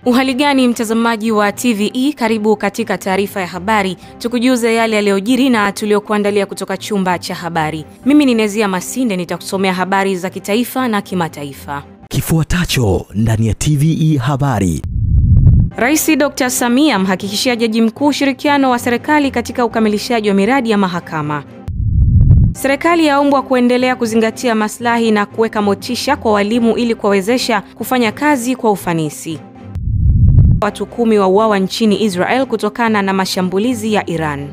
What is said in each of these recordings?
Uhali gani mtazamaji wa TVE, karibu katika taarifa ya habari, tukujuze yale yaliyojiri na tuliokuandalia kutoka chumba cha habari. Mimi ni Nezia Masinde, nitakusomea habari za kitaifa na kimataifa. Kifuatacho ndani ya TVE habari. Rais Dr. Samia amhakikishia Jaji Mkuu ushirikiano wa serikali katika ukamilishaji wa miradi ya mahakama. Serikali yaombwa kuendelea kuzingatia maslahi na kuweka motisha kwa walimu ili kuwawezesha kufanya kazi kwa ufanisi. Watu 10 wauawa nchini Israel kutokana na mashambulizi ya Iran.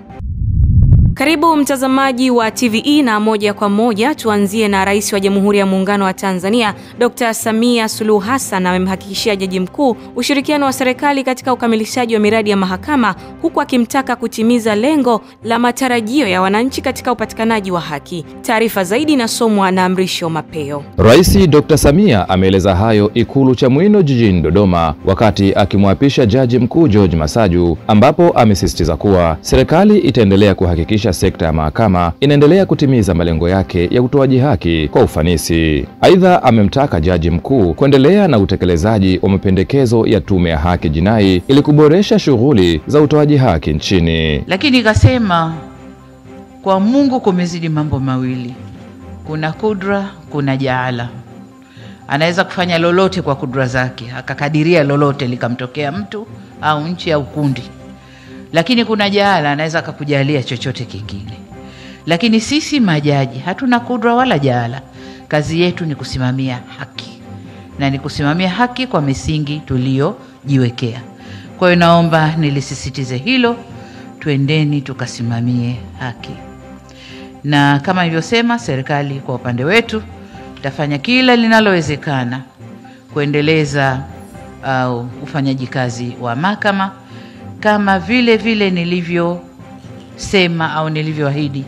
Karibu mtazamaji wa TVE, na moja kwa moja tuanzie na Rais wa Jamhuri ya Muungano wa Tanzania Dr. Samia Suluhu Hassan amemhakikishia Jaji Mkuu ushirikiano wa serikali katika ukamilishaji wa miradi ya mahakama, huku akimtaka kutimiza lengo la matarajio ya wananchi katika upatikanaji wa haki. Taarifa zaidi inasomwa na Mrisho Mapeo. Rais Dr. Samia ameeleza hayo Ikulu Chamwino jijini Dodoma wakati akimwapisha Jaji Mkuu George Masaju, ambapo amesisitiza kuwa serikali itaendelea kuhakikisha sekta ya mahakama inaendelea kutimiza malengo yake ya utoaji haki kwa ufanisi. Aidha, amemtaka Jaji Mkuu kuendelea na utekelezaji wa mapendekezo ya Tume ya Haki Jinai ili kuboresha shughuli za utoaji haki nchini. Lakini ikasema kwa Mungu kumezidi mambo mawili. Kuna kudra, kuna jaala. Anaweza kufanya lolote kwa kudra zake, akakadiria lolote likamtokea mtu au nchi au kundi. Lakini kuna jaala, anaweza akakujalia chochote kingine. Lakini sisi majaji hatuna kudra wala jaala. Kazi yetu ni kusimamia haki. Na ni kusimamia haki kwa misingi tuliojiwekea. Kwa hiyo naomba nilisisitize hilo, tuendeni tukasimamie haki. Na kama nilivyosema, serikali kwa upande wetu itafanya kila linalowezekana kuendeleza ufanyaji kazi wa mahakama, kama vile nilivyosema au nilivyoahidi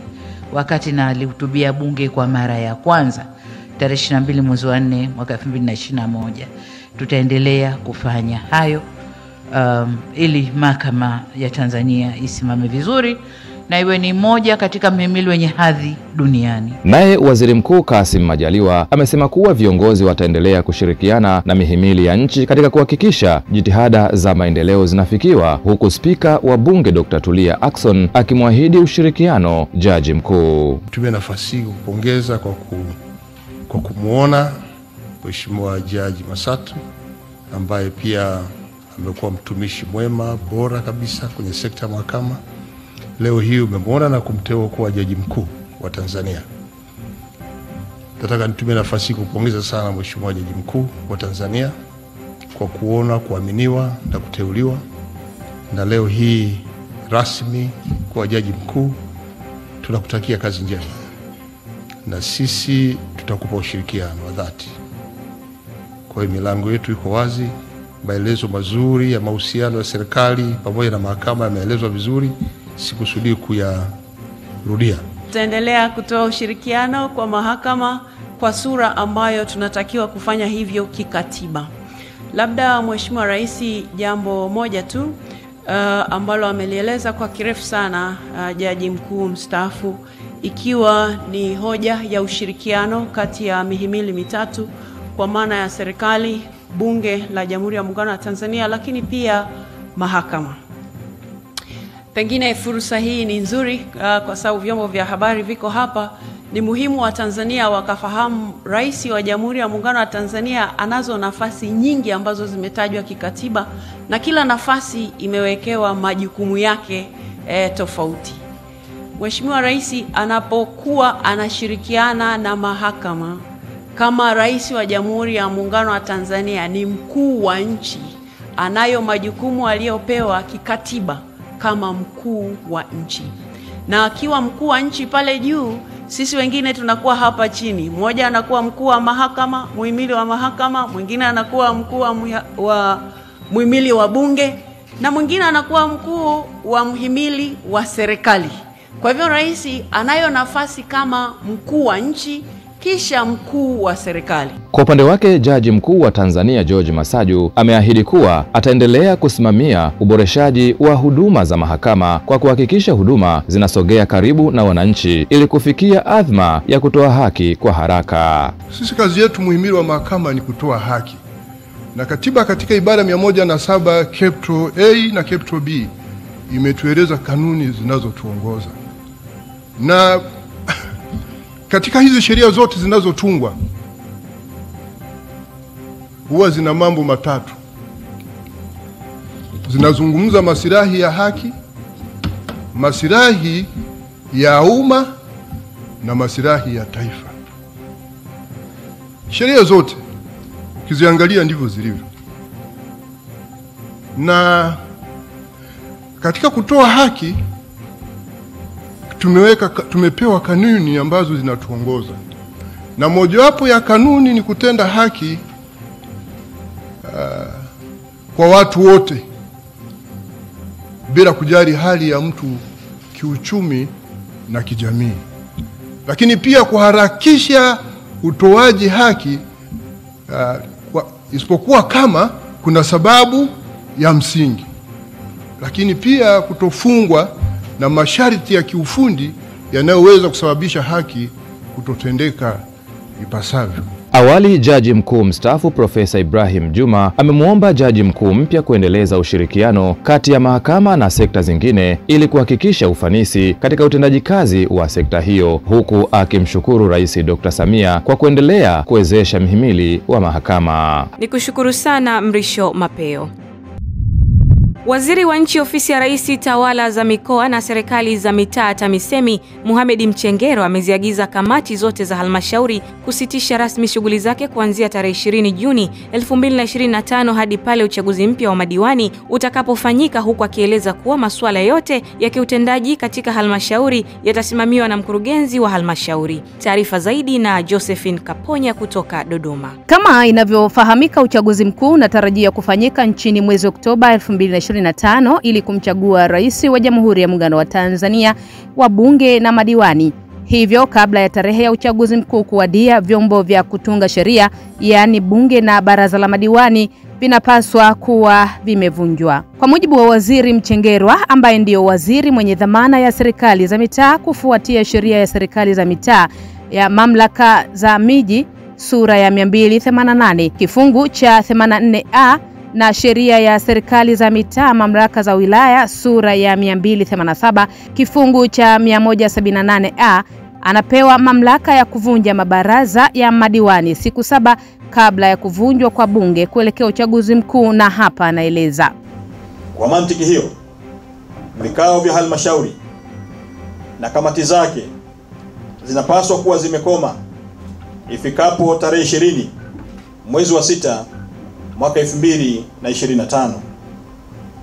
wakati nalihutubia bunge kwa mara ya kwanza tarehe 22 mwezi wa 4 mwaka 2021. Tutaendelea kufanya hayo ili mahakama ya Tanzania isimame vizuri na iwe ni moja katika mihimili wenye hadhi duniani. Naye Waziri Mkuu Kassim Majaliwa amesema kuwa viongozi wataendelea kushirikiana na mihimili ya nchi katika kuhakikisha jitihada za maendeleo zinafikiwa, huku Spika wa Bunge Dr. Tulia Ackson akimwahidi ushirikiano Jaji Mkuu. Tumia nafasi hii kupongeza kwa kumuona Mheshimiwa Jaji Masatu, ambaye pia amekuwa mtumishi mwema bora kabisa kwenye sekta ya mahakama. Leo hii umemwona na kumteua kuwa Jaji Mkuu wa Tanzania. Nataka nitumie nafasi kupongeza sana Mheshimiwa Jaji Mkuu wa Tanzania kwa kuona, kuaminiwa na kuteuliwa, na leo hii rasmi kuwa Jaji Mkuu. Tunakutakia kazi njema na sisi tutakupa ushirikiano wa dhati. Kwa hiyo milango yetu iko wazi. Maelezo mazuri ya mahusiano ya serikali pamoja na mahakama yameelezwa vizuri, sikusudi kuyarudia. Tutaendelea kutoa ushirikiano kwa mahakama kwa sura ambayo tunatakiwa kufanya hivyo kikatiba. Labda Mheshimiwa Rais, jambo moja tu ambalo amelieleza kwa kirefu sana Jaji Mkuu mstaafu, ikiwa ni hoja ya ushirikiano kati ya mihimili mitatu, kwa maana ya serikali, Bunge la Jamhuri ya Muungano wa Tanzania, lakini pia mahakama. Pengine fursa hii ni nzuri kwa sababu vyombo vya habari viko hapa. Ni muhimu wa Tanzania wakafahamu Rais wa Jamhuri ya Muungano wa Tanzania anazo nafasi nyingi ambazo zimetajwa kikatiba, na kila nafasi imewekewa majukumu yake tofauti. Mheshimiwa Rais anapokuwa anashirikiana na mahakama kama Rais wa Jamhuri ya Muungano wa Tanzania, ni mkuu wa nchi, anayo majukumu aliyopewa kikatiba kama mkuu wa nchi. Na akiwa mkuu wa nchi pale juu, sisi wengine tunakuwa hapa chini. Mmoja anakuwa mkuu wa mahakama, muhimili wa mahakama, mwingine anakuwa mkuu wa muhimili wa bunge, na mwingine anakuwa mkuu wa muhimili wa serikali. Kwa hivyo Rais anayo nafasi kama mkuu wa nchi kisha mkuu wa serikali. Kwa upande wake, Jaji Mkuu wa Tanzania George Masaju ameahidi kuwa ataendelea kusimamia uboreshaji wa huduma za mahakama kwa kuhakikisha huduma zinasogea karibu na wananchi ili kufikia adhma ya kutoa haki kwa haraka. Sisi kazi yetu muhimili wa mahakama ni kutoa haki. Na katiba katika ibara 107 capital A na capital B imetueleza kanuni zinazotuongoza. Na katika hizi sheria zote zinazotungwa huwa zina mambo matatu. Zinazungumza masilahi ya haki, masilahi ya umma na masilahi ya taifa. Sheria zote ukiziangalia ndivyo zilivyo. Na katika kutoa haki tumepewa kanuni ambazo zinatuongoza. Na mojawapo ya kanuni ni kutenda haki kwa watu wote bila kujali hali ya mtu kiuchumi na kijamii. Lakini pia kuharakisha utoaji haki isipokuwa kama kuna sababu ya msingi. Lakini pia kutofungwa na masharti ya kiufundi yanayoweza kusababisha haki kutotendeka ipasavyo. Awali Jaji Mkuu mstaafu Profesa Ibrahim Juma amemwomba Jaji Mkuu mpya kuendeleza ushirikiano kati ya mahakama na sekta zingine ili kuhakikisha ufanisi katika utendaji kazi wa sekta hiyo, huku akimshukuru Rais Dr. Samia kwa kuendelea kuwezesha mhimili wa mahakama. Nikushukuru sana Mrisho Mapeo. Waziri wa Nchi Ofisi ya Rais, Tawala za Mikoa na Serikali za Mitaa TAMISEMI, Mohamed Mchengero ameziagiza kamati zote za halmashauri kusitisha rasmi shughuli zake kuanzia tarehe 20 Juni 2025 hadi pale uchaguzi mpya wa madiwani utakapofanyika, huku akieleza kuwa masuala yote ya kiutendaji katika halmashauri yatasimamiwa na mkurugenzi wa halmashauri. Taarifa zaidi na Josephine Kaponya kutoka Dodoma. Kama inavyofahamika, uchaguzi mkuu unatarajia kufanyika nchini mwezi Oktoba 2025 ili kumchagua rais wa Jamhuri ya Muungano wa Tanzania, wabunge na madiwani. Hivyo kabla ya tarehe ya uchaguzi mkuu kuwadia, vyombo vya kutunga sheria, yaani bunge na baraza la madiwani, vinapaswa kuwa vimevunjwa. Kwa mujibu wa Waziri Mchengerwa, ambaye ndio waziri mwenye dhamana ya serikali za mitaa, kufuatia sheria ya serikali za mitaa ya mamlaka za miji sura ya 288 kifungu cha 84A na sheria ya serikali za mitaa mamlaka za wilaya sura ya 287 kifungu cha 178A, anapewa mamlaka ya kuvunja mabaraza ya madiwani siku 7 kabla ya kuvunjwa kwa bunge kuelekea uchaguzi mkuu. Na hapa anaeleza: kwa mantiki hiyo, vikao vya halmashauri na kamati zake zinapaswa kuwa zimekoma ifikapo tarehe 20 mwezi wa 6 mwaka 2025.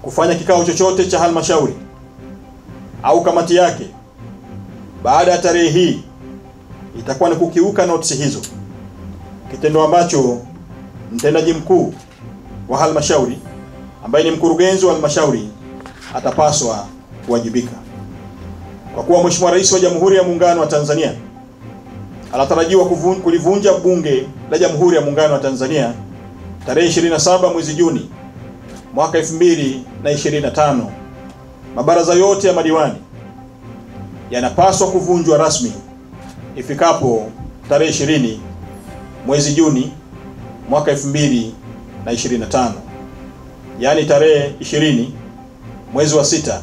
Kufanya kikao chochote cha halmashauri au kamati yake baada ya tarehe hii itakuwa ni kukiuka notisi hizo, kitendo ambacho mtendaji mkuu wa halmashauri ambaye ni mkurugenzi wa halmashauri atapaswa kuwajibika. Kwa kuwa Mheshimiwa Rais wa Jamhuri ya Muungano wa Tanzania anatarajiwa kulivunja bunge la Jamhuri ya Muungano wa Tanzania tarehe 27 mwezi Juni mwaka 2025, mabaraza yote ya madiwani yanapaswa kuvunjwa rasmi ifikapo tarehe 20 mwezi Juni mwaka 2025, yaani tarehe 20 mwezi wa 6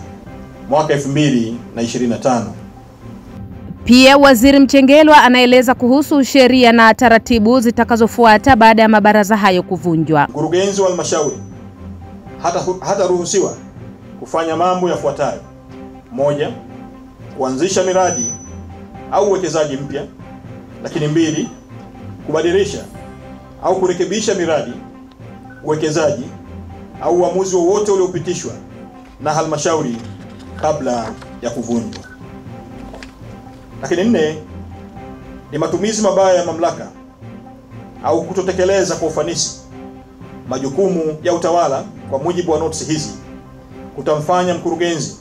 mwaka 2025. Pia Waziri Mchengerwa anaeleza kuhusu sheria na taratibu zitakazofuata baada ya mabaraza hayo kuvunjwa. Mkurugenzi wa halmashauri hataruhusiwa kufanya mambo yafuatayo: 1, kuanzisha miradi au uwekezaji mpya; lakini 2, kubadilisha au kurekebisha miradi, uwekezaji au uamuzi wowote uliopitishwa na halmashauri kabla ya kuvunjwa; lakini 4, ni matumizi mabaya ya mamlaka au kutotekeleza kwa ufanisi majukumu ya utawala kwa mujibu wa notisi hizi kutamfanya mkurugenzi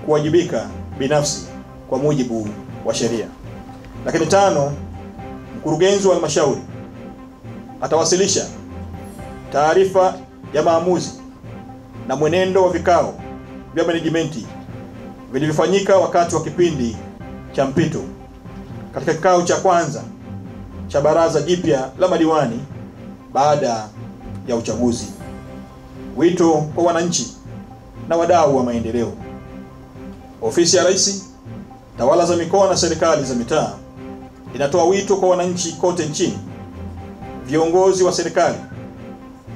kuwajibika binafsi kwa mujibu wa sheria. Lakini 5, mkurugenzi wa halmashauri atawasilisha taarifa ya maamuzi na mwenendo wa vikao vya management vilivyofanyika wakati wa kipindi cha mpito katika kikao cha kwanza cha baraza jipya la madiwani baada ya uchaguzi. Wito kwa wananchi na wadau wa maendeleo. Ofisi ya Rais, tawala za mikoa na serikali za mitaa inatoa wito kwa wananchi kote nchini, viongozi wa serikali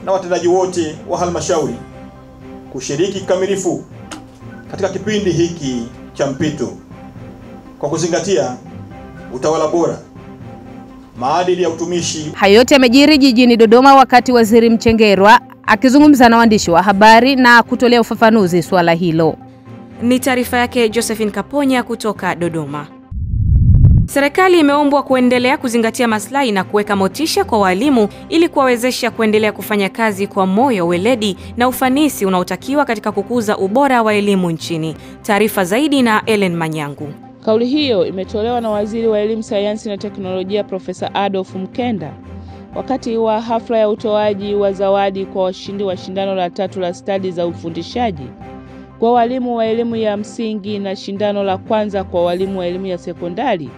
na watendaji wote wa halmashauri kushiriki kikamilifu katika kipindi hiki cha mpito kwa kuzingatia utawala bora, maadili ya utumishi. Hayo yote yamejiri jijini Dodoma wakati Waziri Mchengerwa akizungumza na waandishi wa habari na kutolea ufafanuzi swala hilo. Ni taarifa yake Josephine Kaponya kutoka Dodoma. Serikali imeombwa kuendelea kuzingatia maslahi na kuweka motisha kwa walimu ili kuwawezesha kuendelea kufanya kazi kwa moyo, weledi na ufanisi unaotakiwa katika kukuza ubora wa elimu nchini. Taarifa zaidi na Ellen Manyangu. Kauli hiyo imetolewa na Waziri wa Elimu, Sayansi na Teknolojia Profesa Adolf Mkenda wakati wa hafla ya utoaji wa zawadi kwa washindi wa shindano la 3 la stadi za ufundishaji kwa walimu wa elimu ya msingi na shindano la kwanza kwa walimu wa elimu ya sekondari,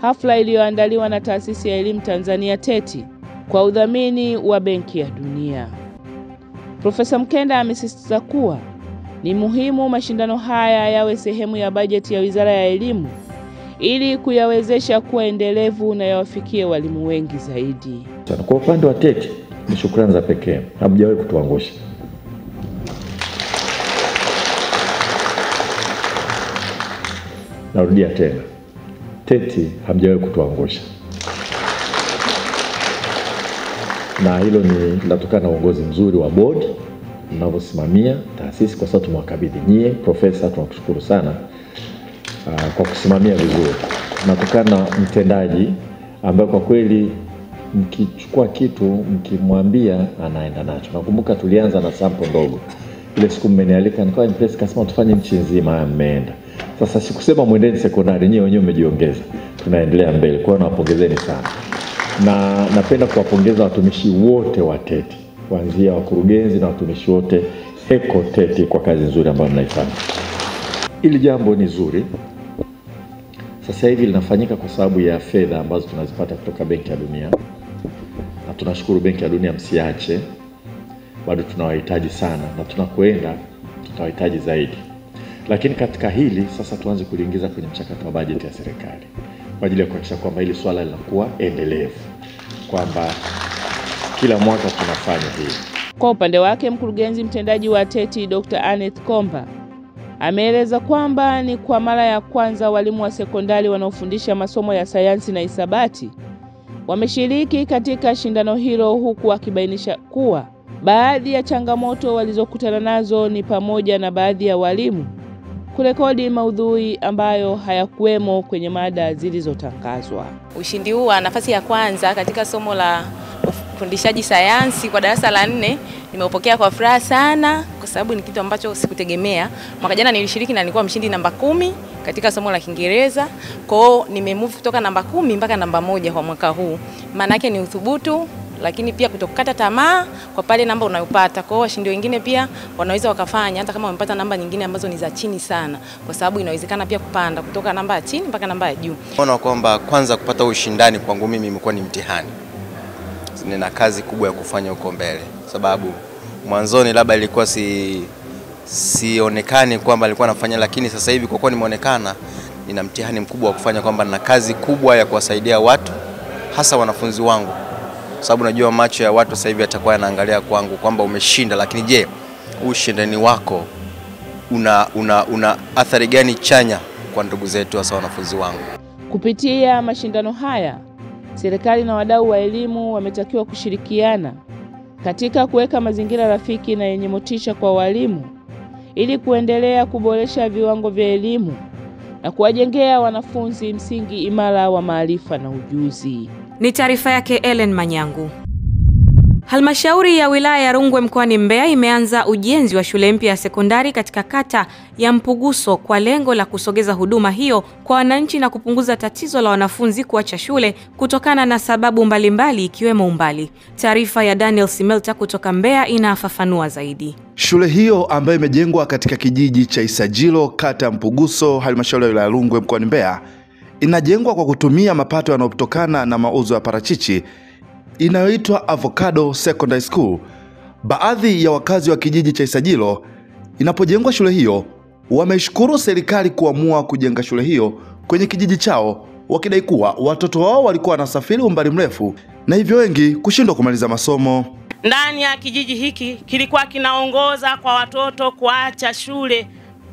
hafla iliyoandaliwa na Taasisi ya Elimu Tanzania TETI kwa udhamini wa Benki ya Dunia. Profesa Mkenda amesisitiza kuwa ni muhimu mashindano haya yawe sehemu ya bajeti ya Wizara ya Elimu ili kuyawezesha kuwa endelevu na yawafikie walimu wengi zaidi. Kwa upande wa TETI ni shukrani za pekee, hamjawahi kutuangusha. Narudia tena, TETI hamjawahi kutuangusha, na hilo ni linatokana na uongozi mzuri wa board mnavyosimamia taasisi, kwa sababu tumewakabidhi nyie. Profesa, tunakushukuru sana kwa kusimamia vizuri. Natokana na mtendaji ambaye kwa kweli mkichukua kitu mkimwambia anaenda nacho. Nakumbuka tulianza na sample ndogo. Ile siku mmenialika nikawa impress, kasema tufanye nchi nzima, mmeenda. Sasa sikusema mwendeni sekondari, nyinyi wenyewe mmejiongeza. Tunaendelea mbele. Kwa hiyo nawapongezeni sana. Na napenda kuwapongeza watumishi wote wa TETI, kuanzia wakurugenzi na watumishi wote Eko TETI kwa kazi nzuri ambayo mnaifanya. Hili jambo ni zuri. Sasa hivi linafanyika kwa sababu ya fedha ambazo tunazipata kutoka Benki ya Dunia. Na tunashukuru Benki ya Dunia, msiache. Bado tunawahitaji sana na tunakoenda tutawahitaji zaidi. Lakini katika hili sasa tuanze kuliingiza kwenye mchakato wa bajeti ya serikali kwa ajili ya kuhakikisha kwamba hili swala linakuwa endelevu, kwamba kila mwaka tunafanya hili. Kwa upande wake, mkurugenzi mtendaji wa TETI Dr. Aneth Komba ameeleza kwamba ni kwa mara ya kwanza walimu wa sekondari wanaofundisha masomo ya sayansi na hisabati wameshiriki katika shindano hilo, huku akibainisha kuwa baadhi ya changamoto walizokutana nazo ni pamoja na baadhi ya walimu kurekodi maudhui ambayo hayakuwemo kwenye mada zilizotangazwa. Ushindi huu wa nafasi ya kwanza katika somo la ufundishaji sayansi kwa darasa la 4 nimeupokea kwa furaha sana, kwa sababu ni kitu ambacho sikutegemea. Mwaka jana nilishiriki na nilikuwa mshindi namba 10 katika somo la Kiingereza. Kwa hiyo nimemove kutoka namba 10 mpaka namba 1 kwa mwaka huu. Maana yake ni uthubutu, lakini pia kutokata tamaa kwa pale namba unayopata. Kwa hiyo washindi wengine pia wanaweza wakafanya hata kama wamepata namba nyingine ambazo ni za chini sana, kwa sababu inawezekana pia kupanda kutoka namba ya chini mpaka namba ya juu. Naona kwamba kwanza kupata ushindani kwangu mimi imekuwa ni mtihani. Nina kazi kubwa ya kufanya huko mbele, sababu mwanzoni labda ilikuwa sionekane kwamba alikuwa nafanya, lakini sasa hivi kwa kuwa nimeonekana, nina mtihani mkubwa wa kufanya, kwamba nina kazi kubwa ya kuwasaidia watu, hasa wanafunzi wangu. Sababu najua macho ya watu sasa hivi yatakuwa yanaangalia kwangu kwamba umeshinda, lakini je, ushindani wako una athari gani chanya kwa ndugu zetu hasa wanafunzi wangu? Kupitia mashindano haya, serikali na wadau wa elimu wametakiwa kushirikiana katika kuweka mazingira rafiki na yenye motisha kwa walimu ili kuendelea kuboresha viwango vya elimu na kuwajengea wanafunzi msingi imara wa maarifa na ujuzi. Ni taarifa yake Ellen Manyangu. Halmashauri ya wilaya ya Rungwe mkoani Mbeya imeanza ujenzi wa shule mpya ya sekondari katika kata ya Mpuguso kwa lengo la kusogeza huduma hiyo kwa wananchi na kupunguza tatizo la wanafunzi kuacha shule kutokana na sababu mbalimbali ikiwemo umbali. Taarifa ya Daniel Simelta kutoka Mbeya inafafanua zaidi. Shule hiyo ambayo imejengwa katika kijiji cha Isajilo, kata ya Mpuguso, halmashauri ya wilaya ya Rungwe mkoani Mbeya, inajengwa kwa kutumia mapato yanayotokana na mauzo ya parachichi inayoitwa Avocado Secondary School Baadhi ya wakazi wa kijiji cha Isajilo inapojengwa shule hiyo wameshukuru serikali kuamua kujenga shule hiyo kwenye kijiji chao, wakidai kuwa watoto wao walikuwa wanasafiri umbali mrefu na hivyo wengi kushindwa kumaliza masomo. Ndani ya kijiji hiki kilikuwa kinaongoza kwa watoto kuacha shule,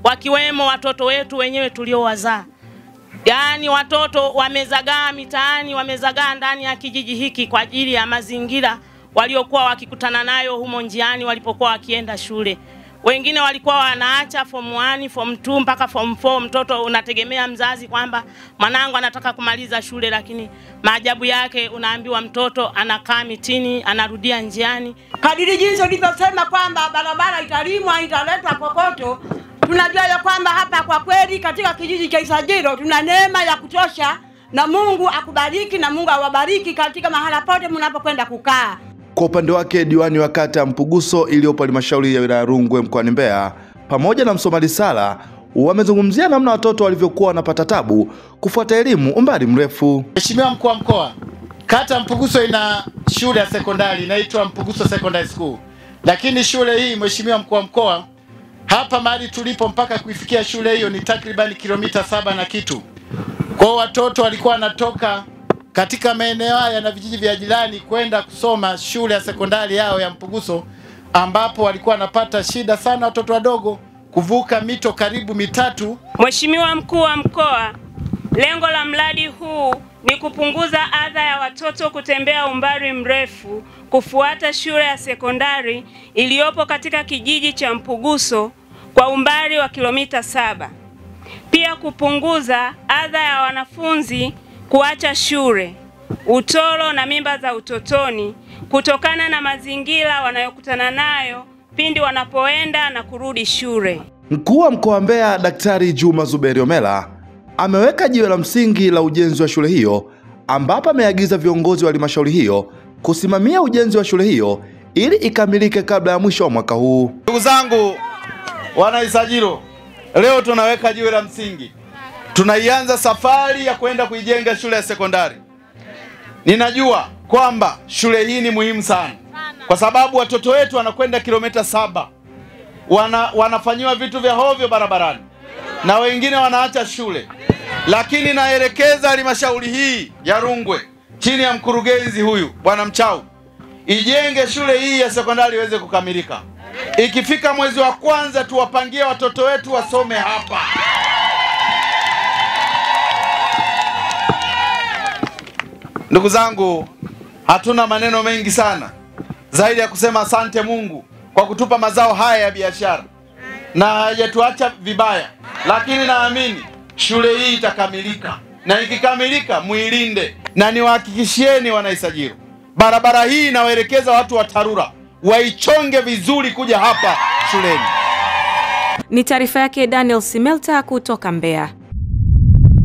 wakiwemo watoto wetu wenyewe tuliowazaa. Yaani watoto wamezagaa mitaani, wamezagaa ndani ya kijiji hiki kwa ajili ya mazingira waliokuwa wakikutana nayo humo njiani walipokuwa wakienda shule. Wengine walikuwa wanaacha form 1, form 2 mpaka form 4. Mtoto unategemea mzazi kwamba mwanangu anataka kumaliza shule, lakini maajabu yake unaambiwa mtoto anakaa mitini, anarudia njiani. Kadiri jinsi ulivyosema kwamba barabara italimwa, italeta kokoto, tunajua ya kwamba hapa kwa kweli katika kijiji cha Isajilo tuna neema ya kutosha, na Mungu akubariki na Mungu awabariki katika mahala pote mnapokwenda kukaa. Kwa upande wake diwani wa kata ya Mpuguso iliyopo halmashauri ya wilaya Rungwe mkoani Mbeya pamoja na msoma risala wamezungumzia namna watoto walivyokuwa wanapata tabu kufuata elimu umbali mrefu. Mheshimiwa mkuu wa mkoa, kata Mpuguso ina shule ya sekondari inaitwa Mpuguso Secondary School. Lakini shule hii Mheshimiwa mkuu wa mkoa, hapa mahali tulipo mpaka kuifikia shule hiyo ni takriban kilomita 7 na kitu. Kwa watoto walikuwa wanatoka katika maeneo haya na vijiji vya jirani kwenda kusoma shule ya sekondari yao ya Mpuguso, ambapo walikuwa wanapata shida sana watoto wadogo kuvuka mito karibu 3. Mheshimiwa mkuu wa mkoa, lengo la mradi huu ni kupunguza adha ya watoto kutembea umbali mrefu kufuata shule ya sekondari iliyopo katika kijiji cha Mpuguso kwa umbali wa kilomita 7. Pia kupunguza adha ya wanafunzi kuacha shule, utoro na mimba za utotoni kutokana na mazingira wanayokutana nayo pindi wanapoenda na kurudi shule. Mkuu wa mkoa wa Mbeya Daktari Juma Zuberi Omela ameweka jiwe la msingi la ujenzi wa shule hiyo, ambapo ameagiza viongozi wa halmashauri hiyo kusimamia ujenzi wa shule hiyo ili ikamilike kabla ya mwisho wa mwaka huu. Ndugu zangu wana Isajilo, leo tunaweka jiwe la msingi. Tunaianza safari ya kwenda kuijenga shule ya sekondari. Ninajua kwamba shule hii ni muhimu sana kwa sababu watoto wetu wanakwenda kilomita 7. Wanafanyiwa vitu vya hovyo barabarani na wengine wanaacha shule. Lakini naelekeza halmashauri hii ya Rungwe chini ya mkurugenzi huyu Bwana Mchau ijenge shule hii ya sekondari iweze kukamilika. Ikifika mwezi wa kwanza tuwapangie watoto wetu wasome hapa. Ndugu zangu, hatuna maneno mengi sana zaidi ya kusema asante Mungu kwa kutupa mazao haya ya biashara na hajatuacha vibaya, lakini naamini shule hii itakamilika, na ikikamilika muilinde. Na niwahakikishieni wana Isajilo, barabara hii inawaelekeza watu wa TARURA waichonge vizuri kuja hapa shuleni. Ni taarifa yake Daniel Simelta kutoka Mbeya.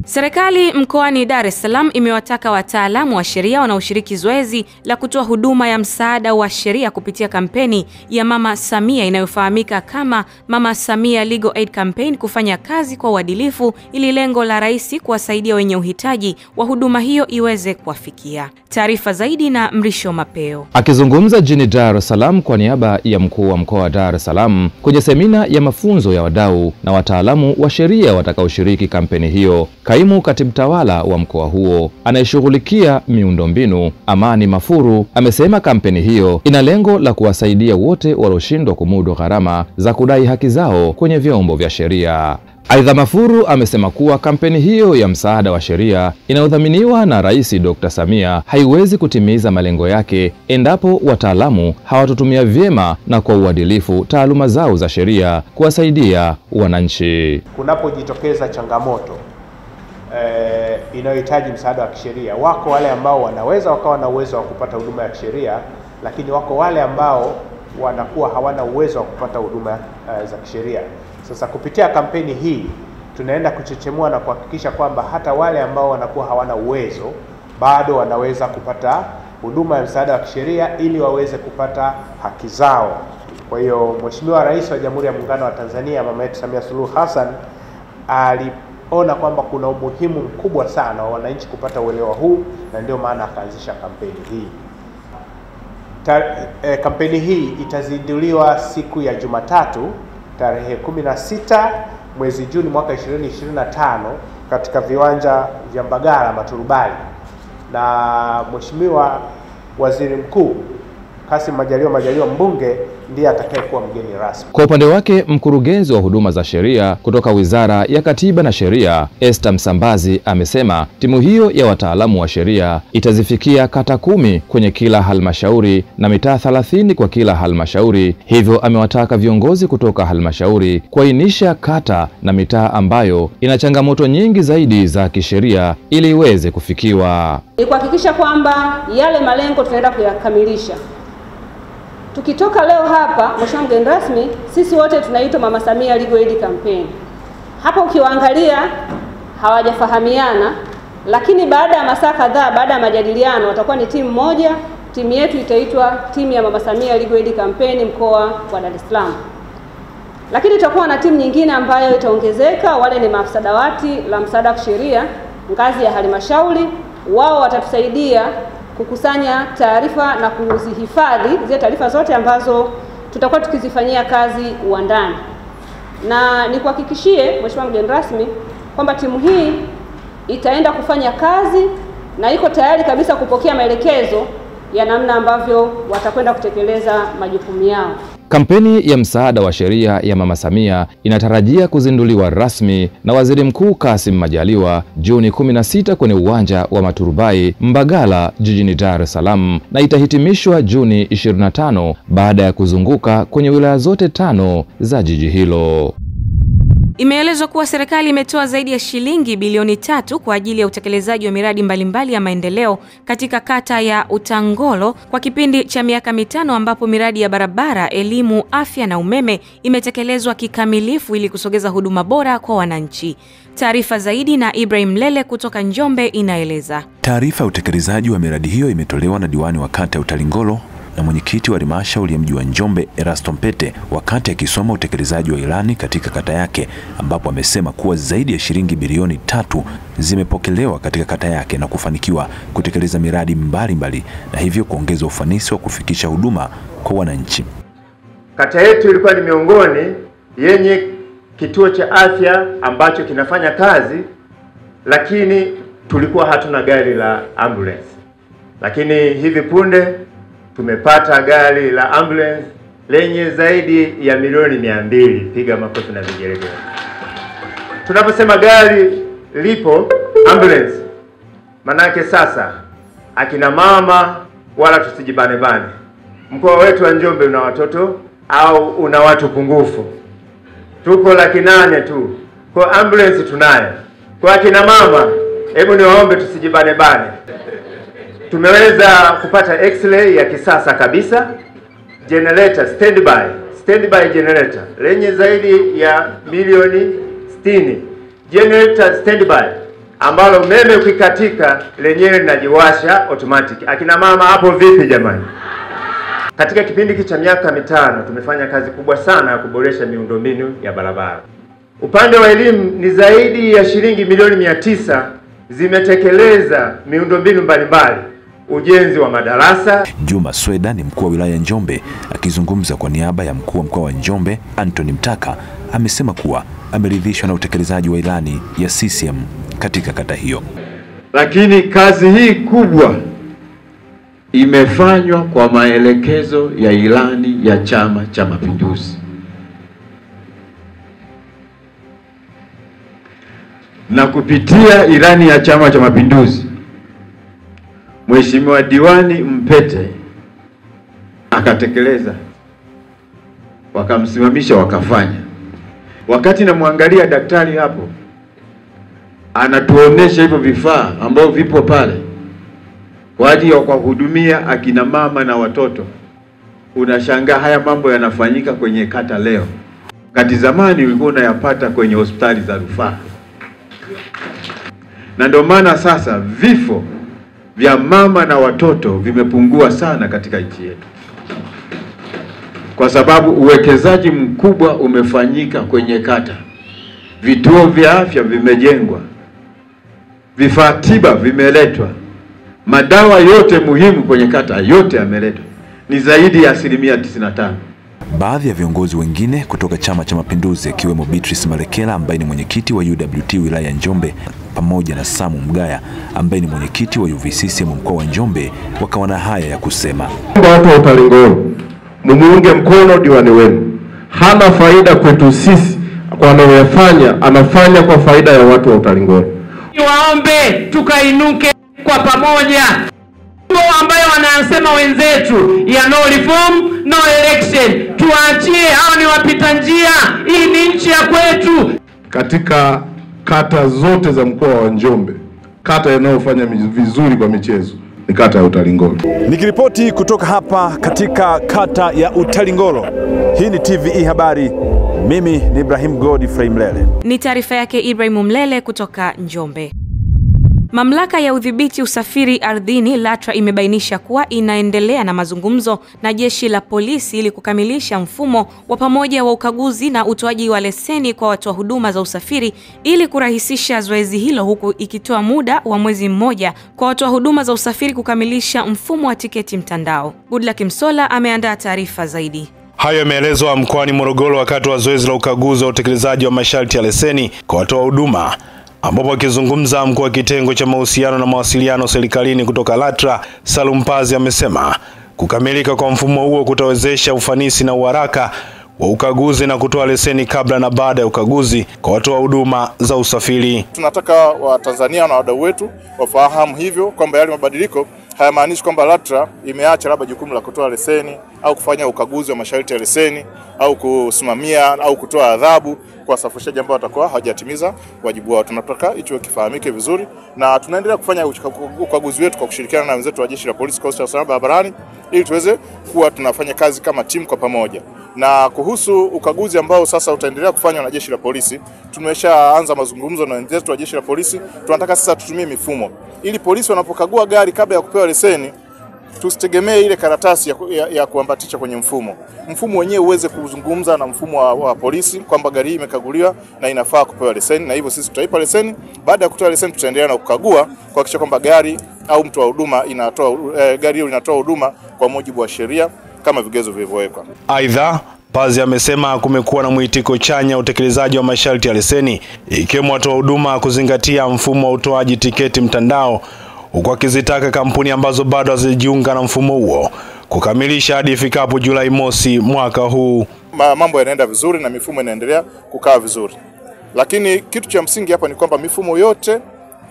Serikali mkoani Dar es Salaam imewataka wataalamu wa sheria wanaoshiriki zoezi la kutoa huduma ya msaada wa sheria kupitia kampeni ya Mama Samia inayofahamika kama Mama Samia Legal Aid Campaign kufanya kazi kwa uadilifu ili lengo la rais kuwasaidia wenye uhitaji wa huduma hiyo iweze kuwafikia. Taarifa zaidi na Mrisho Mapeo. Akizungumza jijini Dar es Salaam kwa niaba ya mkuu wa mkoa wa Dar es Salaam kwenye semina ya mafunzo ya wadau na wataalamu wa sheria watakaoshiriki kampeni hiyo, Kaimu Katibu Tawala wa mkoa huo anayeshughulikia miundombinu Amani Mafuru amesema kampeni hiyo ina lengo la kuwasaidia wote walioshindwa kumudu gharama za kudai haki zao kwenye vyombo vya sheria. Aidha, Mafuru amesema kuwa kampeni hiyo ya msaada wa sheria inayodhaminiwa na Rais Dr. Samia haiwezi kutimiza malengo yake endapo wataalamu hawatotumia vyema na kwa uadilifu taaluma zao za sheria kuwasaidia wananchi. Kunapojitokeza changamoto inayohitaji msaada wa kisheria, wako wale ambao wanaweza wakawa na uwezo wa kupata huduma ya kisheria, lakini wako wale ambao wanakuwa hawana uwezo wa kupata huduma za kisheria. Sasa kupitia kampeni hii tunaenda kuchechemua na kuhakikisha kwamba hata wale ambao wanakuwa hawana uwezo bado wanaweza kupata huduma ya msaada wa kisheria ili waweze kupata haki zao. Kwa hiyo Mheshimiwa Rais wa Jamhuri ya Muungano wa Tanzania Mama yetu Samia Suluhu Hassan aliona kwamba kuna umuhimu mkubwa sana wa wananchi kupata uelewa huu, na ndio maana akaanzisha kampeni hii. Kampeni hii itazinduliwa siku ya Jumatatu tarehe 16 mwezi Juni mwaka 2025 katika viwanja vya Mbagala Maturubali, na Mheshimiwa Waziri Mkuu Kassim Majaliwa mbunge ndiye atakayekuwa mgeni rasmi. Kwa upande wake, mkurugenzi wa huduma za sheria kutoka Wizara ya Katiba na Sheria, Esther Msambazi, amesema timu hiyo ya wataalamu wa sheria itazifikia kata 10 kwenye kila halmashauri na mitaa 30 kwa kila halmashauri. Hivyo amewataka viongozi kutoka halmashauri kuainisha kata na mitaa ambayo ina changamoto nyingi zaidi za kisheria ili iweze kufikiwa. Ni kuhakikisha kwamba yale malengo tunaenda kuyakamilisha. Tukitoka leo hapa, Mheshimiwa mgeni rasmi, sisi wote tunaitwa Mama Samia Legal Aid Campaign. Hapa ukiwaangalia hawajafahamiana, lakini baada ya masaa kadhaa, baada ya majadiliano, watakuwa ni timu moja. Timu yetu itaitwa timu ya Mama Samia Legal Aid Campaign mkoa wa Dar es Salaam. Lakini tutakuwa na timu nyingine ambayo itaongezeka, wale ni maafisa dawati la msaada wa kisheria ngazi ya halmashauri. Wao watatusaidia kukusanya taarifa na kuzihifadhi zile taarifa zote ambazo tutakuwa tukizifanyia kazi uwandani. Na nikuhakikishie Mheshimiwa mgeni rasmi kwamba timu hii itaenda kufanya kazi na iko tayari kabisa kupokea maelekezo ya namna ambavyo watakwenda kutekeleza majukumu yao. Kampeni ya msaada wa sheria ya Mama Samia inatarajia kuzinduliwa rasmi na Waziri Mkuu Kassim Majaliwa Juni 16 kwenye uwanja wa Maturubai Mbagala jijini Dar es Salaam, na itahitimishwa Juni 25 baada ya kuzunguka kwenye wilaya zote 5 za jiji hilo. Imeelezwa kuwa serikali imetoa zaidi ya shilingi bilioni 3 kwa ajili ya utekelezaji wa miradi mbalimbali ya maendeleo katika kata ya Utangolo kwa kipindi cha miaka 5, ambapo miradi ya barabara, elimu, afya na umeme imetekelezwa kikamilifu ili kusogeza huduma bora kwa wananchi. Taarifa zaidi na Ibrahim Lele kutoka Njombe inaeleza. Taarifa ya utekelezaji wa miradi hiyo imetolewa na diwani wa kata ya Utalingolo na mwenyekiti wa halmashauri ya mji wa Njombe Erasto Mpete wakati akisoma utekelezaji wa ilani katika kata yake, ambapo amesema kuwa zaidi ya shilingi bilioni 3 zimepokelewa katika kata yake na kufanikiwa kutekeleza miradi mbalimbali na hivyo kuongeza ufanisi wa kufikisha huduma kwa wananchi. Kata yetu ilikuwa ni miongoni yenye kituo cha afya ambacho kinafanya kazi, lakini tulikuwa hatuna gari la ambulance. Lakini hivi punde tumepata gari la ambulance lenye zaidi ya milioni 200. Piga makofi na vigelegele. Tunaposema gari lipo ambulance, manake sasa akina mama wala tusijibane. Mkoa wetu wa Njombe una watoto au una watu pungufu. Tuko 800 tu. Kwa ambulance tunayo. Kwa akina mama, hebu niwaombe tusijibane. Tumeweza kupata x-ray ya kisasa kabisa, generator standby generator lenye zaidi ya milioni 60. Generator standby ambalo umeme ukikatika lenyewe linajiwasha automatic. Akina mama hapo vipi jamani? Katika kipindi cha miaka 5 tumefanya kazi kubwa sana ya kuboresha miundombinu ya barabara. Upande wa elimu ni zaidi ya shilingi milioni 900 zimetekeleza miundombinu mbalimbali. Ujenzi wa madarasa. Juma Sweda ni mkuu wa wilaya Njombe, akizungumza kwa niaba ya mkuu wa mkoa wa Njombe Anthony Mtaka, amesema kuwa ameridhishwa na utekelezaji wa ilani ya CCM katika kata hiyo. Lakini kazi hii kubwa imefanywa kwa maelekezo ya ilani ya Chama cha Mapinduzi. Na kupitia ilani ya Chama cha Mapinduzi, Mheshimiwa Diwani Mpete akatekeleza, wakamsimamisha wakafanya. Wakati namwangalia daktari hapo anatuonesha hivyo vifaa ambavyo vipo pale kwa ajili ya kuhudumia akina mama na watoto, unashangaa haya mambo yanafanyika kwenye kata leo, wakati zamani ulikuwa unayapata kwenye hospitali za rufaa. Na ndio maana sasa vifo vya mama na watoto vimepungua sana katika nchi yetu, kwa sababu uwekezaji mkubwa umefanyika kwenye kata. Vituo vya afya vimejengwa, vifaa tiba vimeletwa, madawa yote muhimu kwenye kata yote yameletwa. ni zaidi ya 95%. Baadhi ya viongozi wengine kutoka Chama cha Mapinduzi akiwemo Beatrice Malekela ambaye ni mwenyekiti wa UWT wilaya ya Njombe pamoja na Samu Mgaya ambaye ni mwenyekiti wa UVCCM mkoa wa Njombe wakawa na haya ya kusema. Watu wa Utalingolo, mumuunge mkono diwani wenu. Hana faida kwetu sisi kwa anayofanya, anafanya kwa faida ya watu wa Utalingolo. Niwaombe tukainuke kwa pamoja. Ambayo wanasema wenzetu ya no reform no election, tuachie, hao ni wapita njia, hii ni nchi ya kwetu. Katika kata zote za mkoa wa Njombe, kata inayofanya vizuri kwa michezo ni kata ya Utalingolo. Nikiripoti kutoka hapa katika kata ya Utalingolo, hii ni TVE Habari. Mimi ni Ibrahim Godfrey Mlele. Ni taarifa yake Ibrahim Mlele kutoka Njombe. Mamlaka ya udhibiti usafiri ardhini LATRA imebainisha kuwa inaendelea na mazungumzo na jeshi la polisi ili kukamilisha mfumo wa pamoja wa ukaguzi na utoaji wa leseni kwa watoa huduma za usafiri ili kurahisisha zoezi hilo, huku ikitoa muda wa mwezi mmoja kwa watoa huduma za usafiri kukamilisha mfumo wa tiketi mtandao. Goodluck Msola ameandaa taarifa zaidi. Hayo yameelezwa mkoani Morogoro wakati wa zoezi la ukaguzi wa utekelezaji wa masharti ya leseni kwa watoa huduma, ambapo akizungumza mkuu wa kitengo cha mahusiano na mawasiliano serikalini kutoka LATRA, Salum Pazi amesema kukamilika kwa mfumo huo kutawezesha ufanisi na uharaka wa ukaguzi na kutoa leseni kabla na baada ya ukaguzi kwa watoa huduma za usafiri. Tunataka Watanzania na wadau wetu wafahamu hivyo kwamba yale mabadiliko hayamaanishi kwamba LATRA imeacha labda jukumu la kutoa leseni au kufanya ukaguzi wa masharti ya leseni au kusimamia au kutoa adhabu kwa wasafirishaji ambao watakuwa hawajatimiza wajibu wao. Tunataka hicho kifahamike vizuri, na tunaendelea kufanya ukaguzi wetu kwa kushirikiana na wenzetu wa Jeshi la Polisi kwa usalama barabarani ili tuweze kuwa tunafanya kazi kama timu kwa pamoja. Na kuhusu ukaguzi ambao sasa utaendelea kufanywa na Jeshi la Polisi, tumeshaanza mazungumzo na wenzetu wa Jeshi la Polisi. Tunataka sasa tutumie mifumo ili polisi wanapokagua gari kabla ya kupewa leseni tusitegemee ile karatasi ya kuambatisha kwenye mfumo. Mfumo wenyewe uweze kuzungumza na mfumo wa polisi kwamba gari hii imekaguliwa na inafaa kupewa leseni, na hivyo sisi tutaipa leseni. Baada ya kutoa leseni tutaendelea na kukagua kuhakikisha kwamba gari au mtu wa huduma gari hiyo inatoa huduma kwa mujibu wa sheria kama vigezo vilivyowekwa. Aidha, Pazi amesema kumekuwa na mwitiko chanya utekelezaji wa masharti ya leseni, ikiwemo watoa huduma kuzingatia mfumo wa utoaji tiketi mtandao, huku akizitaka kampuni ambazo bado hazijiunga na mfumo huo kukamilisha hadi ifikapo Julai mosi mwaka huu. Mambo yanaenda vizuri na mifumo inaendelea kukaa vizuri. Lakini kitu cha msingi hapa ni kwamba mifumo yote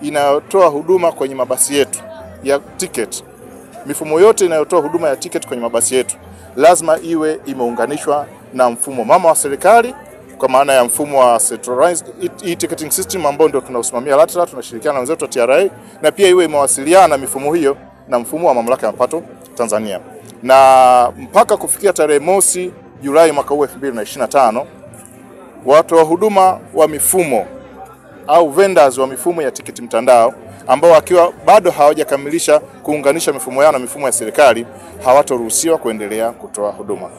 inayotoa huduma kwenye mabasi yetu ya ticket, mifumo yote inayotoa huduma ya ticket kwenye mabasi yetu lazima iwe imeunganishwa na mfumo mama wa serikali, kwa maana ya mfumo wa centralized e-ticketing system ambao ndio tunausimamia LATRA, tunashirikiana na wenzetu wa TRA, na pia iwe imewasiliana mifumo hiyo na mfumo wa mamlaka ya mapato Tanzania. Na mpaka kufikia tarehe mosi Julai mwaka 2025, watu wa huduma wa mifumo au vendors wa mifumo ya tiketi mtandao ambao wakiwa bado hawajakamilisha kuunganisha mifumo yao na mifumo ya serikali hawatoruhusiwa kuendelea kutoa huduma.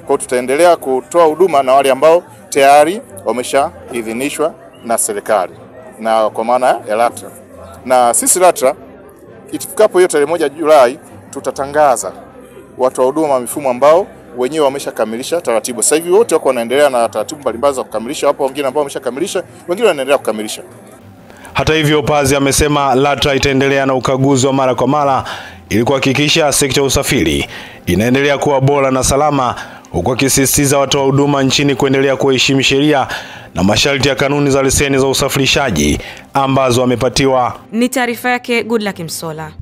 Kwa tutaendelea kutoa huduma na wale ambao tayari wameshaidhinishwa na serikali na kwa maana ya LATRA. Na sisi LATRA itafikapo hiyo tarehe 1 Julai tutatangaza watu wa huduma wa mifumo ambao wenyewe wameshakamilisha taratibu. Sasa hivi wote wako wanaendelea na taratibu mbalimbali za kukamilisha, hapo wengine ambao wameshakamilisha, wengine wanaendelea kukamilisha. Hata hivyo, Pazi amesema LATRA itaendelea na ukaguzi wa mara kwa mara ili kuhakikisha sekta ya usafiri inaendelea kuwa bora na salama, huku akisisitiza watoa huduma nchini kuendelea kuheshimu sheria na masharti ya kanuni za leseni za usafirishaji ambazo wamepatiwa. Ni taarifa yake Goodluck Msola.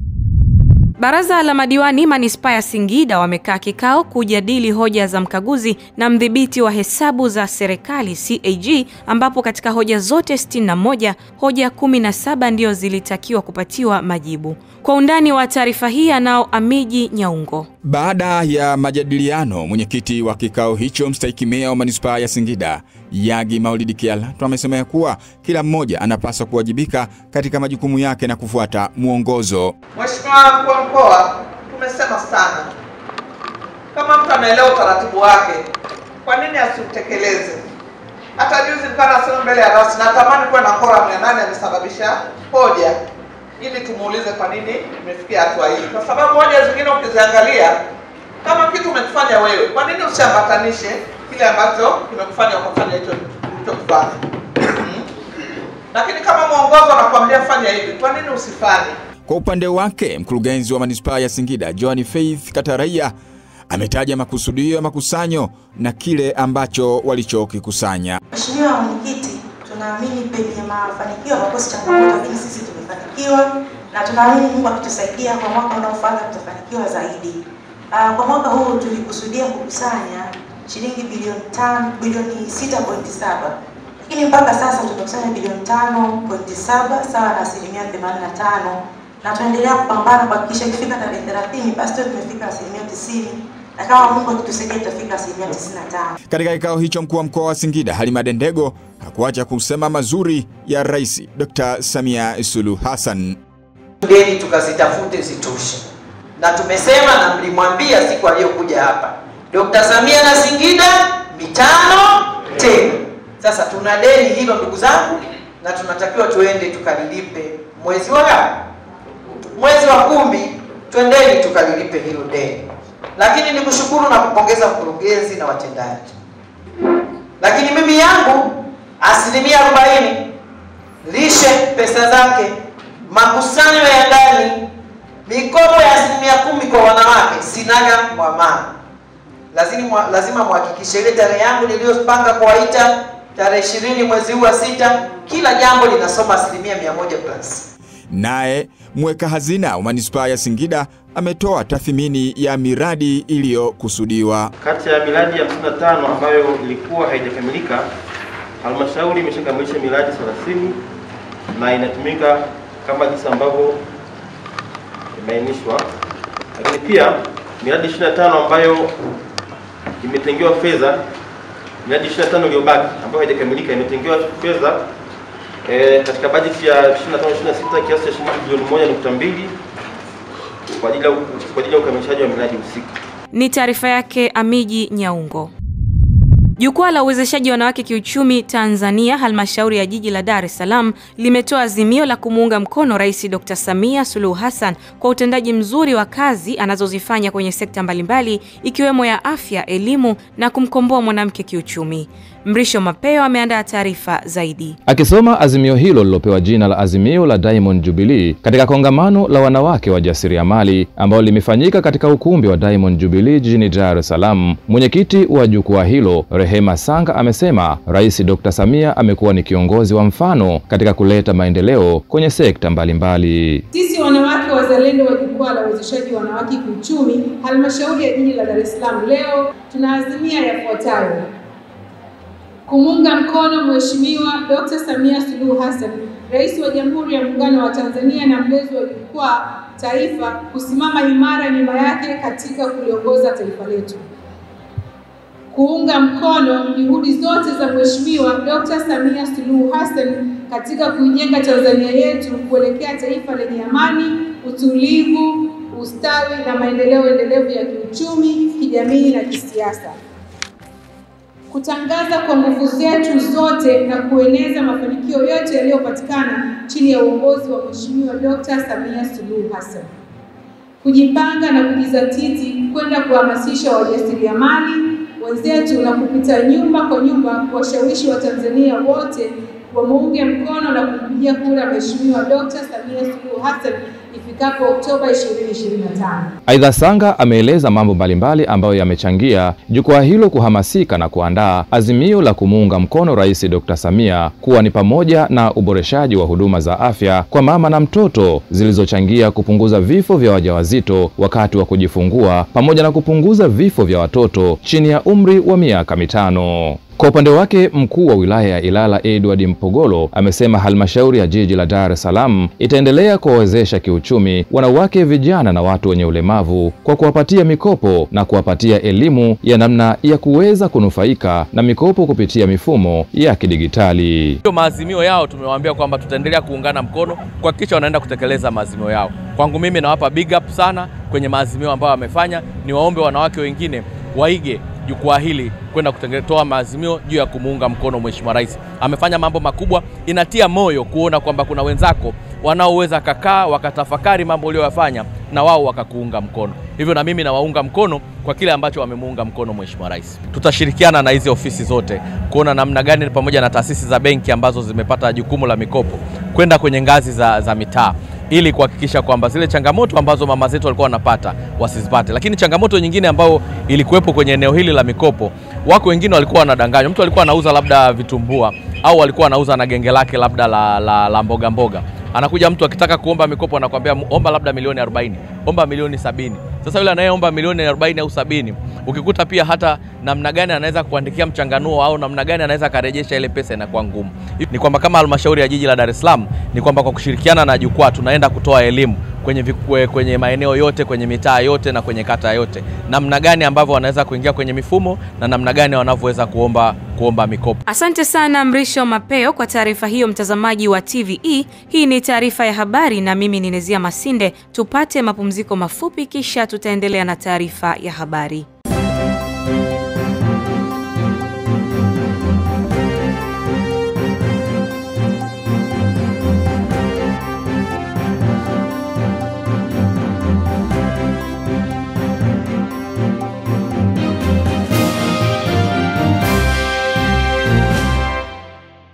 Baraza la madiwani manispaa ya Singida wamekaa kikao kujadili hoja za mkaguzi na mdhibiti wa hesabu za serikali CAG, ambapo katika hoja zote 61, hoja 17 ndio zilitakiwa kupatiwa majibu. Kwa undani wa taarifa hii anao Amiji Nyaungo. Baada ya majadiliano, mwenyekiti wa kikao hicho mstahiki meya wa manispaa ya Singida Yagi Maulidi Kiala amesema kuwa kila mmoja anapaswa kuwajibika katika majukumu yake na kufuata muongozo. Mheshimiwa mkuu wa mkoa, tumesema sana, kama mtu anaelewa utaratibu wake, kwa nini asiutekeleze? Hata juzi nilikuwa nasema mbele ya rais, natamani kuwa na kora ya nani amesababisha hoja ili tumuulize kwa nini imefikia hatua hii, kwa sababu hoja zingine ukiziangalia kama kitu umekifanya wewe, kwa nini usiambatanishe kile ambacho kimekufanya ukafanya hicho ulichokifanya? Lakini kama mwongozo anakuambia fanya hivi, kwa nini usifanye? Kwa upande wake, mkurugenzi wa manispaa ya Singida Joan Faith Kataraia ametaja makusudio ya makusanyo na kile ambacho walichokikusanya. Mheshimiwa Mwenyekiti, tunaamini penye mafanikio hapakosi changamoto, lakini sisi tumefanikiwa na tunaamini Mungu akitusaidia kwa mwaka unaofuata tutafanikiwa zaidi. Kwa mwaka huu tulikusudia kukusanya shilingi bilioni 6.7, lakini mpaka sasa tumekusanya bilioni 5.7 sawa na 85%, na tunaendelea kupambana kuhakikisha ikifika tarehe 30 basi tumefika 90%, na kama Mungu akitusaidia tutafika 95%. Katika kikao hicho, mkuu wa mkoa wa Singida Halima Dendego hakuacha kusema mazuri ya Rais Dr. Samia Suluhu Hassan. Deni tukazitafute zitoshe, na tumesema na mlimwambia siku aliyokuja hapa Dr. Samia na Singida mitano tena. Sasa tuna deni hilo ndugu zangu, na tunatakiwa tuende tukalilipe mwezi wa 10, twendeni tukalilipe hilo deni. Lakini nikushukuru na kupongeza mkurugenzi na watendaji. Lakini mimi yangu 40% lishe pesa zake, makusanyo ya ndani, mikopo ya 10% kwa wanawake, sinaga mwamana. Lazima muhakikishe ile tarehe yangu niliyopanga kuwaita tarehe 20 mwezi huu wa 6, kila jambo linasoma 100%+. Naye mweka hazina wa manispaa ya Singida ametoa tathmini ya miradi iliyokusudiwa. Kati ya miradi ya 55 ambayo ilikuwa haijakamilika, halmashauri imeshakamilisha miradi 30 na inatumika kama jinsi ambavyo imeainishwa. Lakini pia miradi 25 ambayo imetengewa fedha, miradi 25 iliyobaki ambayo haijakamilika imetengewa fedha katika bajeti ya 25-26 kiasi cha shilingi bilioni 1.2 kwa ajili ya ukamilishaji wa miradi husika. Ni taarifa yake Amiji Nyaungo. Jukwaa la uwezeshaji wanawake kiuchumi Tanzania halmashauri ya jiji la Dar es Salaam limetoa azimio la kumuunga mkono Rais Dr. Samia Suluhu Hassan kwa utendaji mzuri wa kazi anazozifanya kwenye sekta mbalimbali ikiwemo ya afya, elimu na kumkomboa mwanamke kiuchumi. Mrisho Mapeo ameandaa taarifa zaidi. Akisoma azimio hilo lilopewa jina la Azimio la Diamond Jubilee katika kongamano la wanawake wajasiriamali ambao limefanyika katika ukumbi wa Diamond Jubilee jijini Dar es Salaam, mwenyekiti wa jukwaa hilo Rehema Sanga amesema Rais Dr. Samia amekuwa ni kiongozi wa mfano katika kuleta maendeleo kwenye sekta mbalimbali. Sisi wanawake wazalendo wa jukwaa la uwezeshaji wanawake kiuchumi halmashauri ya jiji la Dar es Salaam leo tunaazimia yafuatayo: kumuunga mkono Mheshimiwa Dr. Samia Suluhu Hassan, Rais wa Jamhuri ya Muungano wa Tanzania na mlezi wa jukwaa taifa, kusimama imara nyuma yake katika kuliongoza taifa letu. Kuunga mkono juhudi zote za Mheshimiwa Dr. Samia Suluhu Hassan katika kuijenga Tanzania yetu kuelekea taifa lenye amani, utulivu, ustawi na maendeleo endelevu ya kiuchumi, kijamii na kisiasa. Kutangaza kwa nguvu zetu zote na kueneza mafanikio yote yaliyopatikana chini ya uongozi wa Mheshimiwa Dr. Samia Suluhu Hassan. Kujipanga na kujizatiti kwenda kuhamasisha wajasiriamali wenzetu na kupita nyumba kwa nyumba kuwashawishi Watanzania wote wamuunge mkono na kumpigia kura Mheshimiwa Dr. Samia Suluhu Hassan ifikapo Oktoba 2025. Aidha, Sanga ameeleza mambo mbalimbali ambayo yamechangia jukwaa hilo kuhamasika na kuandaa azimio la kumuunga mkono Rais Dr. Samia, kuwa ni pamoja na uboreshaji wa huduma za afya kwa mama na mtoto zilizochangia kupunguza vifo vya wajawazito wakati wa kujifungua pamoja na kupunguza vifo vya watoto chini ya umri wa miaka 5. Kwa upande wake, mkuu wa wilaya ya Ilala Edward Mpogolo amesema halmashauri ya jiji la Dar es Salaam itaendelea kuwawezesha kiuchumi wanawake, vijana na watu wenye ulemavu kwa kuwapatia mikopo na kuwapatia elimu ya namna ya kuweza kunufaika na mikopo kupitia mifumo ya kidigitali. Ndio maazimio yao tumewaambia kwamba tutaendelea kuungana mkono kuhakikisha wanaenda kutekeleza maazimio yao. Kwangu mimi nawapa big up sana kwenye maazimio ambayo wamefanya. Ni waombe wanawake wengine waige jukwaa hili kwenda kutoa maazimio juu ya kumuunga mkono Mheshimiwa Rais. Amefanya mambo makubwa, inatia moyo kuona kwamba kuna wenzako wanaoweza kakaa wakatafakari mambo uliyofanya na wao wakakuunga mkono. Hivyo na mimi nawaunga mkono kwa kile ambacho wamemuunga mkono Mheshimiwa Rais. Tutashirikiana na hizi ofisi zote kuona namna gani pamoja na taasisi za benki ambazo zimepata jukumu la mikopo kwenda kwenye ngazi za mitaa ili kuhakikisha kwamba zile changamoto ambazo mama zetu walikuwa wanapata wasizipate. Lakini changamoto nyingine ambayo ilikuwepo kwenye eneo hili la mikopo, wako wengine walikuwa wanadanganywa. Mtu alikuwa anauza labda vitumbua au alikuwa anauza na genge lake labda la mboga mboga. Anakuja mtu akitaka kuomba mikopo anakuambia omba labda milioni 40, omba milioni 70. Sasa yule anayeomba milioni 40 au 70, ukikuta pia hata namna gani anaweza kuandikia mchanganuo au namna gani anaweza karejesha ile pesa inakuwa ngumu. Ni kwamba kama halmashauri ya jiji la Dar es Salaam ni kwamba kwa kushirikiana na jukwaa tunaenda kutoa elimu kwenye maeneo yote, kwenye mitaa yote na kwenye kata yote, namna gani ambavyo wanaweza kuingia kwenye mifumo na namna gani wanavyoweza kuomba mikopo. Asante sana Mrisho Mapeo kwa taarifa hiyo, mtazamaji wa TVE. Hii ni taarifa ya habari na mimi ni Nezia Masinde. Tupate mapumziko mafupi kisha tutaendelea na taarifa ya habari.